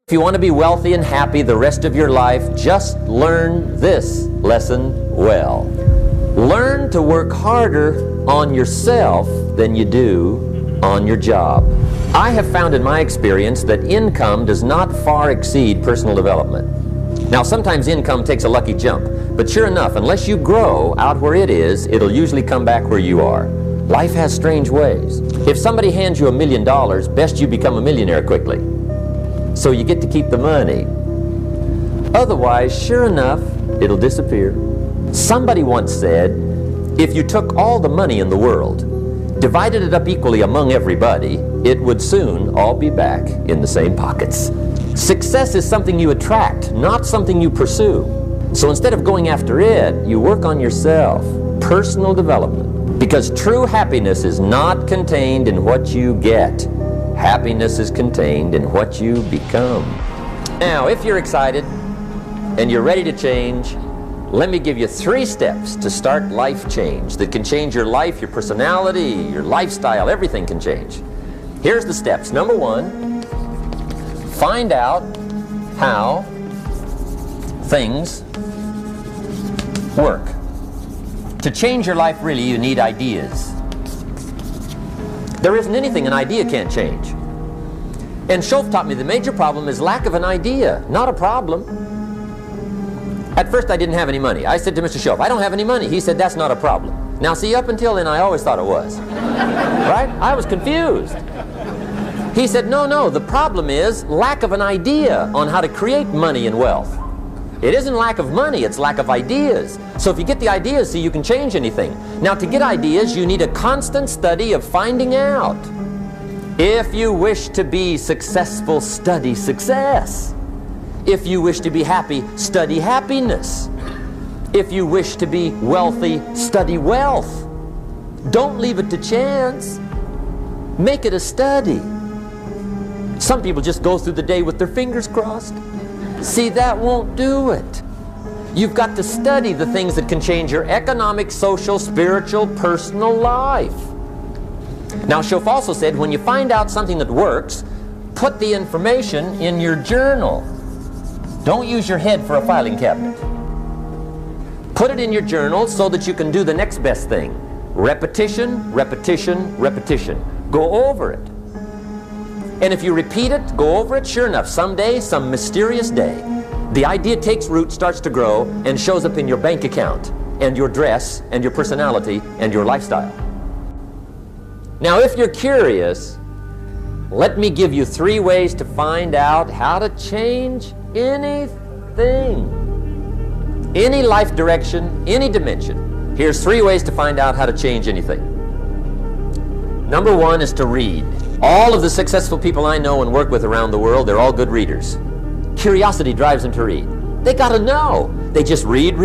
If you want to be wealthy and happy the rest of your life, just learn this lesson well. Learn to work harder on yourself than you do on your job. I have found in my experience that income does not far exceed personal development. Now, sometimes income takes a lucky jump, but sure enough, unless you grow out where it is, it'll usually come back where you are. Life has strange ways. If somebody hands you $1 million, best you become a millionaire quickly, so you get to keep the money. Otherwise, sure enough, it'll disappear. Somebody once said, if you took all the money in the world, divided it up equally among everybody, it would soon all be back in the same pockets. Success is something you attract, not something you pursue. So instead of going after it, you work on yourself, personal development. Because true happiness is not contained in what you get. Happiness is contained in what you become. Now, if you're excited and you're ready to change, let me give you 3 steps to start life change that can change your life, your personality, your lifestyle, everything can change. Here's the steps. Number 1, find out how things work. To change your life, really, you need ideas. There isn't anything an idea can't change. And Schoaf taught me the major problem is lack of an idea, not a problem. At first I didn't have any money. I said to Mr. Schoaf, I don't have any money. He said, that's not a problem. Now see, up until then I always thought it was. Right? I was confused. He said, no, the problem is lack of an idea on how to create money and wealth. It isn't lack of money, it's lack of ideas. So if you get the ideas, see, you can change anything. Now, to get ideas, you need a constant study of finding out. If you wish to be successful, study success. If you wish to be happy, study happiness. If you wish to be wealthy, study wealth. Don't leave it to chance. Make it a study. Some people just go through the day with their fingers crossed. See, that won't do it. You've got to study the things that can change your economic, social, spiritual, personal life. Now, Schoaf also said, when you find out something that works, put the information in your journal. Don't use your head for a filing cabinet. Put it in your journal so that you can do the next best thing. Repetition, repetition, repetition. Go over it. And if you repeat it, go over it, sure enough, someday, some mysterious day, the idea takes root, starts to grow, and shows up in your bank account, and your dress, and your personality, and your lifestyle. Now, if you're curious, let me give you 3 ways to find out how to change anything. Any life direction, any dimension. Here's 3 ways to find out how to change anything. Number 1 is to read. All of the successful people I know and work with around the world, they're all good readers. Curiosity drives them to read. They got to know. They just read.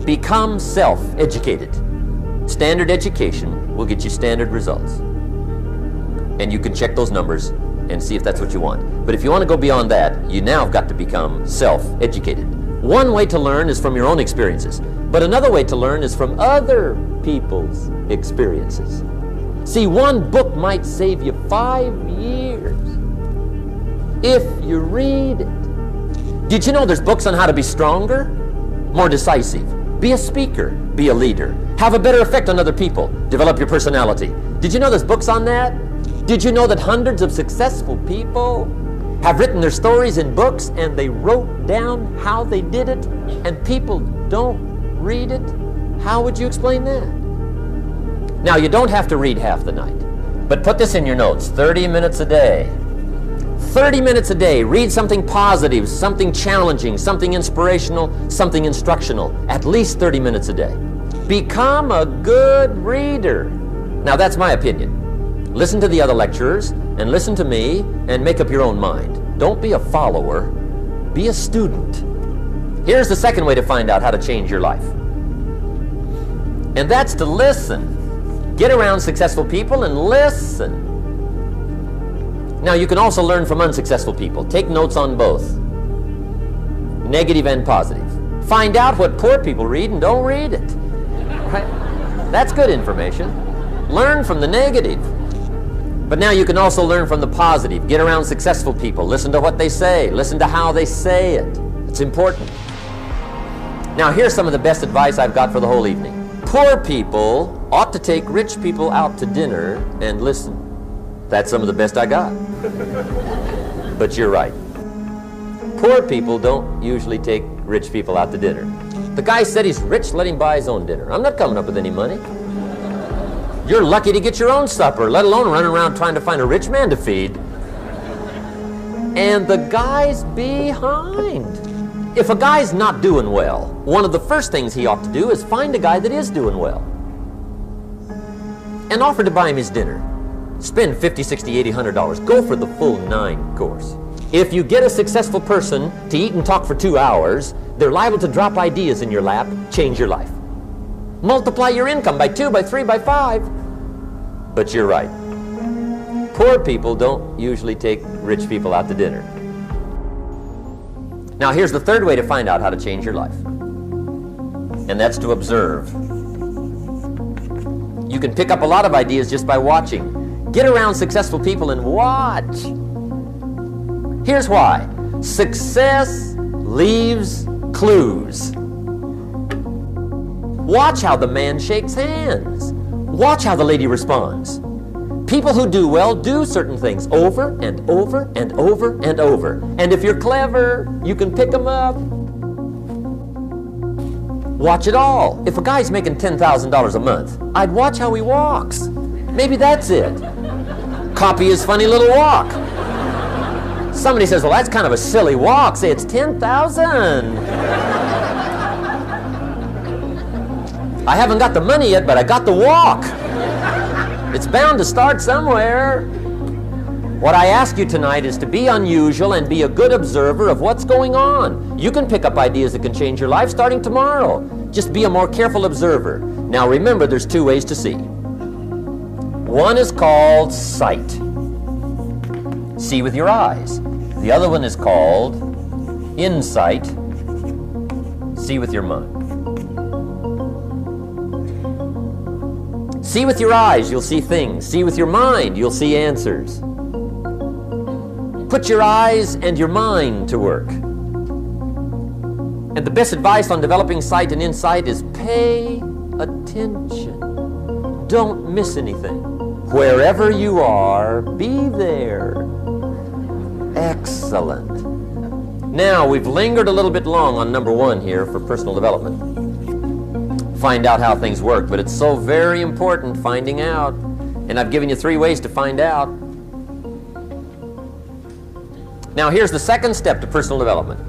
Become self-educated. Standard education will get you standard results. And you can check those numbers and see if that's what you want. But if you want to go beyond that, you now have got to become self-educated. One way to learn is from your own experiences. But another way to learn is from other people's experiences. See, one book might save you 5 years if you read it. Did you know there's books on how to be stronger, more decisive, be a speaker, be a leader, have a better effect on other people, develop your personality? Did you know there's books on that? Did you know that hundreds of successful people have written their stories in books and they wrote down how they did it, and people don't read it? How would you explain that? Now, you don't have to read half the night, but put this in your notes, 30 minutes a day. 30 minutes a day, read something positive, something challenging, something inspirational, something instructional, at least 30 minutes a day. Become a good reader. Now, that's my opinion. Listen to the other lecturers, and listen to me, and make up your own mind. Don't be a follower, be a student. Here's the second way to find out how to change your life. And that's to listen. Get around successful people and listen. Now, you can also learn from unsuccessful people. Take notes on both, negative and positive. Find out what poor people read and don't read it. Right? That's good information. Learn from the negative. But now you can also learn from the positive. Get around successful people. Listen to what they say. Listen to how they say it. It's important. Now here's some of the best advice I've got for the whole evening. Poor people ought to take rich people out to dinner and listen. That's some of the best I got. But you're right. Poor people don't usually take rich people out to dinner. The guy said he's rich, let him buy his own dinner. I'm not coming up with any money. You're lucky to get your own supper, let alone running around trying to find a rich man to feed. And the guy's behind. If a guy's not doing well, one of the first things he ought to do is find a guy that is doing well and offer to buy him his dinner. Spend $50, $60, $80, $100. Go for the full 9 course. If you get a successful person to eat and talk for 2 hours, they're liable to drop ideas in your lap, change your life. Multiply your income by 2, by 3, by 5. But you're right. Poor people don't usually take rich people out to dinner. Now here's the third way to find out how to change your life. And that's to observe. You can pick up a lot of ideas just by watching. Get around successful people and watch. Here's why. Success leaves clues. Watch how the man shakes hands. Watch how the lady responds. People who do well do certain things over and over and over and over. And if you're clever, you can pick them up. Watch it all. If a guy's making $10,000 a month, I'd watch how he walks. Maybe that's it. Copy his funny little walk. Somebody says, well, that's kind of a silly walk. Say, it's 10,000. I haven't got the money yet, but I got the walk. It's bound to start somewhere. What I ask you tonight is to be unusual and be a good observer of what's going on. You can pick up ideas that can change your life starting tomorrow. Just be a more careful observer. Now remember, there's 2 ways to see. One is called sight. See with your eyes. The other one is called insight. See with your mind. See with your eyes, you'll see things. See with your mind, you'll see answers. Put your eyes and your mind to work. And the best advice on developing sight and insight is pay attention. Don't miss anything. Wherever you are, be there. Excellent. Now, we've lingered a little bit long on number 1 here for personal development. Find out how things work, but it's so very important finding out. And I've given you 3 ways to find out. Now, here's the second step to personal development.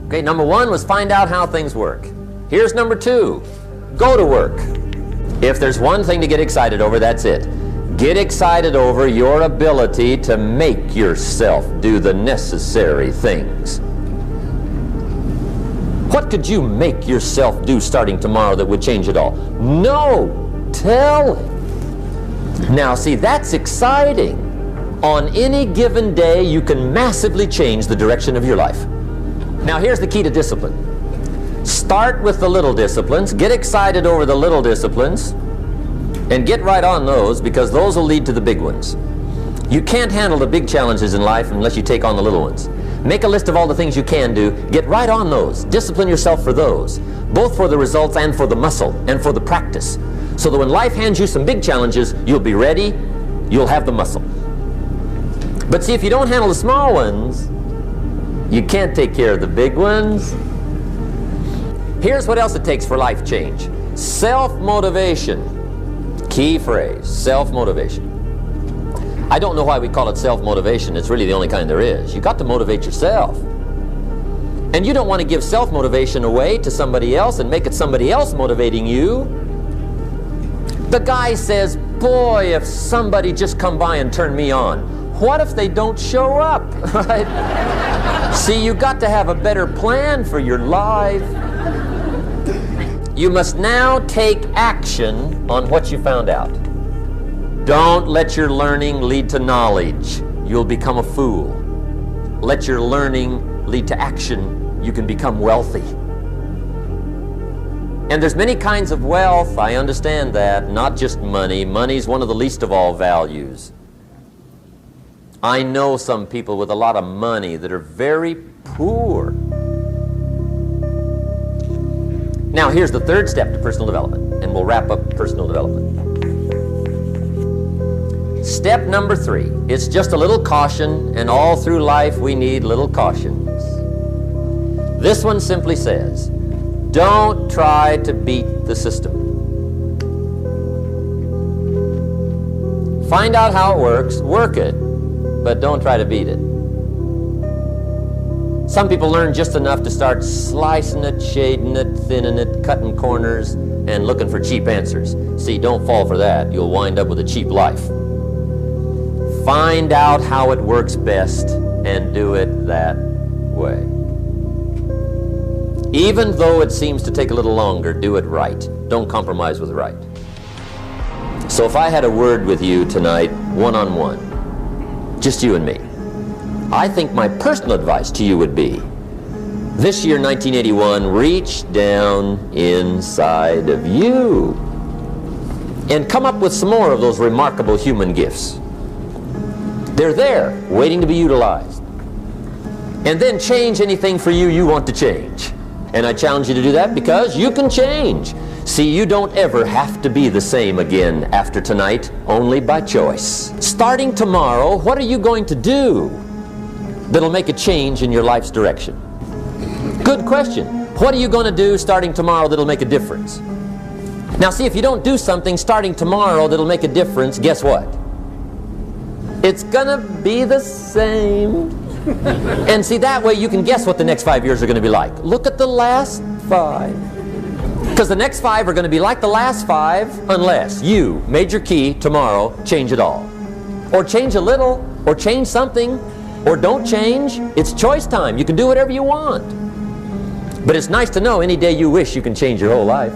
Okay, number 1 was find out how things work. Here's number 2. Go to work. If there's one thing to get excited over, that's it. Get excited over your ability to make yourself do the necessary things. What could you make yourself do starting tomorrow that would change it all? No! Tell him. Now see, that's exciting. On any given day, you can massively change the direction of your life. Now here's the key to discipline. Start with the little disciplines, get excited over the little disciplines, and get right on those, because those will lead to the big ones. You can't handle the big challenges in life unless you take on the little ones. Make a list of all the things you can do, get right on those, discipline yourself for those, both for the results and for the muscle and for the practice, so that when life hands you some big challenges, you'll be ready, you'll have the muscle. But see, if you don't handle the small ones, you can't take care of the big ones. Here's what else it takes for life change. Self-motivation. Key phrase, self-motivation. I don't know why we call it self-motivation. It's really the only kind there is. You got to motivate yourself. And you don't want to give self-motivation away to somebody else and make it somebody else motivating you. The guy says, boy, if somebody just come by and turn me on. What if they don't show up? Right? See, you got to have a better plan for your life. You must now take action on what you found out. Don't let your learning lead to knowledge. You'll become a fool. Let your learning lead to action. You can become wealthy. And there's many kinds of wealth, I understand that, not just money. Money's one of the least of all values. I know some people with a lot of money that are very poor. Now here's the third step to personal development, and we'll wrap up personal development. Step number 3, it's just a little caution, and all through life we need little cautions. This one simply says, don't try to beat the system. Find out how it works, work it, but don't try to beat it. Some people learn just enough to start slicing it, shading it, thinning it, cutting corners, and looking for cheap answers. See, don't fall for that. You'll wind up with a cheap life. Find out how it works best and do it that way. Even though it seems to take a little longer, do it right. Don't compromise with right. So if I had a word with you tonight, one-on-one, just you and me, I think my personal advice to you would be, this year, 1981, reach down inside of you and come up with some more of those remarkable human gifts. They're there, waiting to be utilized. And then change anything for you you want to change. And I challenge you to do that because you can change. See, you don't ever have to be the same again after tonight, only by choice. Starting tomorrow, what are you going to do that'll make a change in your life's direction? Good question. What are you going to do starting tomorrow that'll make a difference? Now see, if you don't do something starting tomorrow that'll make a difference, guess what? It's gonna be the same. And see, that way you can guess what the next 5 years are going to be like. Look at the last 5. Because the next 5 are going to be like the last 5 unless you, major key, tomorrow, change it all. Or change a little, or change something, or don't change. It's choice time. You can do whatever you want. But it's nice to know any day you wish you can change your whole life.